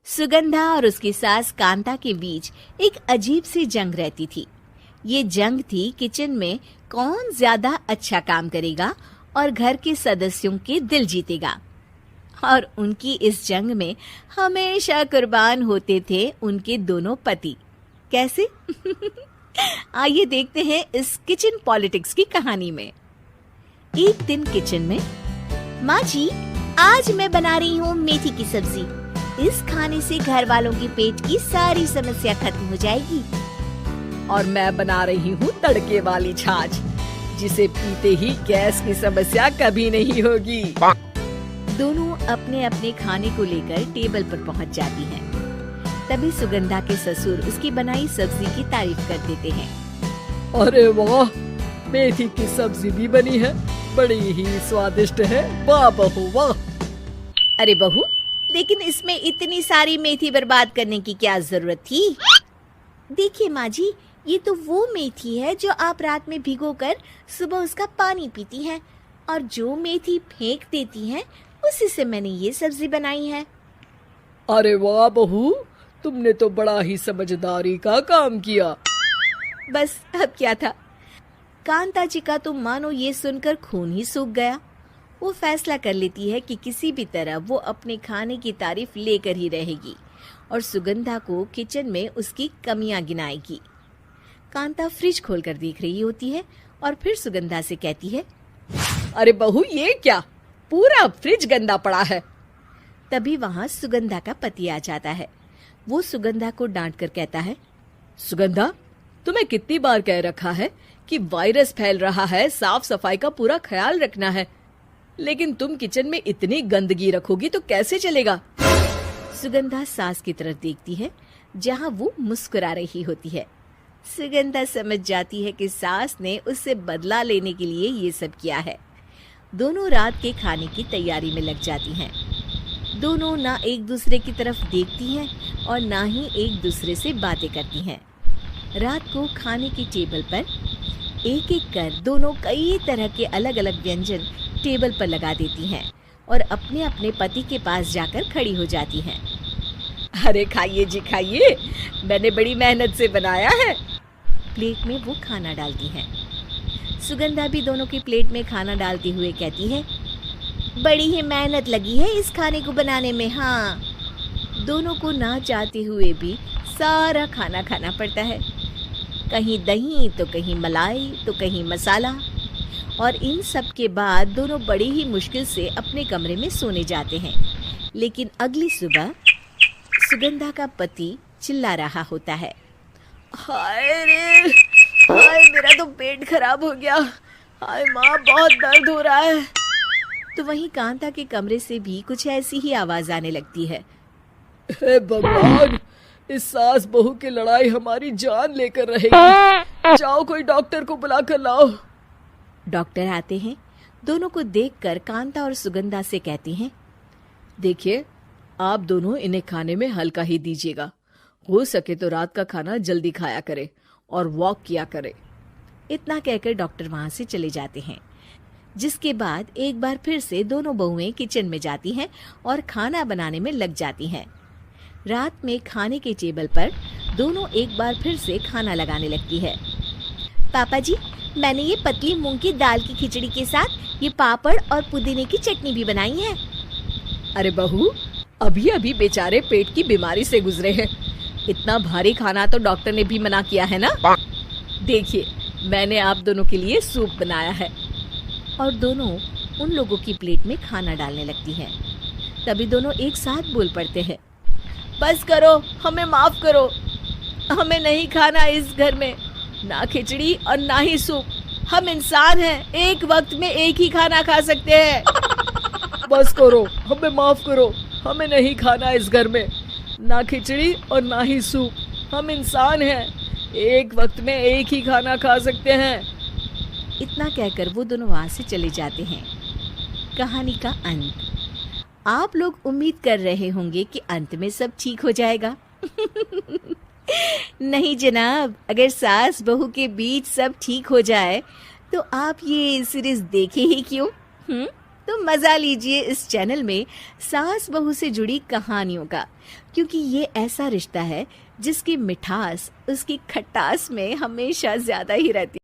सुगंधा और उसकी सास कांता के बीच एक अजीब सी जंग रहती थी। ये जंग थी किचन में कौन ज्यादा अच्छा काम करेगा और घर के सदस्यों के दिल जीतेगा। और उनकी इस जंग में हमेशा कुर्बान होते थे उनके दोनों पति। कैसे? आइए देखते हैं इस किचन पॉलिटिक्स की कहानी में। एक दिन किचन में, माँ जी, आज मैं बना रही हूँ मेथी की सब्जी। इस खाने से घर वालों के पेट की सारी समस्या खत्म हो जाएगी। और मैं बना रही हूँ तड़के वाली छाछ, जिसे पीते ही गैस की समस्या कभी नहीं होगी। दोनों अपने अपने खाने को लेकर टेबल पर पहुँच जाती हैं। तभी सुगंधा के ससुर उसकी बनाई सब्जी की तारीफ कर देते हैं। अरे वाह, मेथी की सब्जी भी बनी है, बड़ी ही स्वादिष्ट है। वाह बहू वाह। अरे बहू, लेकिन इसमें इतनी सारी मेथी बर्बाद करने की क्या जरूरत थी? देखिए माँ जी, ये तो वो मेथी है जो आप रात में भिगोकर सुबह उसका पानी पीती हैं, और जो मेथी फेंक देती हैं उसी से मैंने ये सब्जी बनाई है। अरे वाह बहू, तुमने तो बड़ा ही समझदारी का काम किया। बस अब क्या था, कांता जी का तो मानो ये सुनकर खून ही सूख गया। वो फैसला कर लेती है कि किसी भी तरह वो अपने खाने की तारीफ लेकर ही रहेगी और सुगंधा को किचन में उसकी कमियां गिनाएगी। कांता फ्रिज खोलकर देख रही होती है और फिर सुगंधा से कहती है, अरे बहू, ये क्या, पूरा फ्रिज गंदा पड़ा है। तभी वहाँ सुगंधा का पति आ जाता है। वो सुगंधा को डांट कर कहता है, सुगंधा, तुम्हें कितनी बार कह रखा है कि वायरस फैल रहा है, साफ सफाई का पूरा ख्याल रखना है, लेकिन तुम किचन में इतनी गंदगी रखोगी तो कैसे चलेगा। सुगंधा सास की तरफ देखती है जहाँ वो मुस्कुरा रही होती है। सुगंधा समझ जाती है कि सास ने उससे बदला लेने के लिए ये सब किया है। दोनों रात के खाने की तैयारी में लग जाती हैं। दोनों ना एक दूसरे की तरफ देखती हैं और ना ही एक दूसरे से बातें करती हैं। रात को खाने की टेबल पर एक एक कर दोनों कई तरह के अलग अलग व्यंजन टेबल पर लगा देती हैं और अपने अपने पति के पास जाकर खड़ी हो जाती हैं। अरे खाइए जी खाइए, मैंने बड़ी मेहनत से बनाया है। प्लेट में वो खाना डालती हैं। सुगंधा भी दोनों की प्लेट में खाना डालते हुए कहती है, बड़ी ही मेहनत लगी है इस खाने को बनाने में। हाँ, दोनों को ना चाहते हुए भी सारा खाना खाना पड़ता है। कहीं दही तो कहीं मलाई तो कहीं मसाला। और इन सब के बाद दोनों बड़ी ही मुश्किल से अपने कमरे में सोने जाते हैं। लेकिन अगली सुबह सुगंधा का पति चिल्ला रहा होता है, हाय रे, हाय मेरा तो पेट खराब हो गया, हाय माँ बहुत दर्द हो रहा है। तो वहीं कांता के कमरे से भी कुछ ऐसी ही आवाज आने लगती है। हे भगवान, इस सास बहू की लड़ाई हमारी जान लेकर रहेगी। जाओ कोई डॉक्टर को बुला कर लाओ। डॉक्टर आते हैं। दोनों को देखकर कांता और सुगंधा से कहते हैं, देखिए, आप दोनों इन्हें खाने में हल्का ही दीजिएगा। हो सके तो रात का खाना जल्दी खाया करे और वॉक किया करे। इतना कहकर डॉक्टर वहां से चले जाते हैं। जिसके बाद एक बार फिर से दोनों बहुएं किचन में जाती हैं और खाना बनाने में लग जाती हैं। रात में खाने के टेबल पर दोनों एक बार फिर से खाना लगाने लगती है। पापा जी, मैंने ये पतली मूंग की दाल की खिचड़ी के साथ ये पापड़ और पुदीने की चटनी भी बनाई है। अरे बहू, अभी अभी बेचारे पेट की बीमारी से गुजरे हैं, इतना भारी खाना तो डॉक्टर ने भी मना किया है ना। देखिए, मैंने आप दोनों के लिए सूप बनाया है। और दोनों उन लोगों की प्लेट में खाना डालने लगती हैं। तभी दोनों एक साथ बोल पड़ते हैं, बस करो, हमें माफ करो, हमें नहीं खाना इस घर में, ना खिचड़ी और ना ही सूप। हम इंसान हैं, एक वक्त में एक ही खाना खा सकते हैं। बस करो, हमें माफ करो, हमें नहीं खाना इस घर में, ना खिचड़ी और ना ही सूप। हम इंसान हैं, एक वक्त में एक ही खाना खा सकते हैं। इतना कहकर वो दोनों वहां से चले जाते हैं। कहानी का अंत। आप लोग उम्मीद कर रहे होंगे कि अंत में सब ठीक हो जाएगा। नहीं जनाब, अगर सास बहू के बीच सब ठीक हो जाए तो आप ये सीरीज देखे ही क्यों? तो मजा लीजिए इस चैनल में सास बहू से जुड़ी कहानियों का, क्योंकि ये ऐसा रिश्ता है जिसकी मिठास उसकी खटास में हमेशा ज्यादा ही रहती है।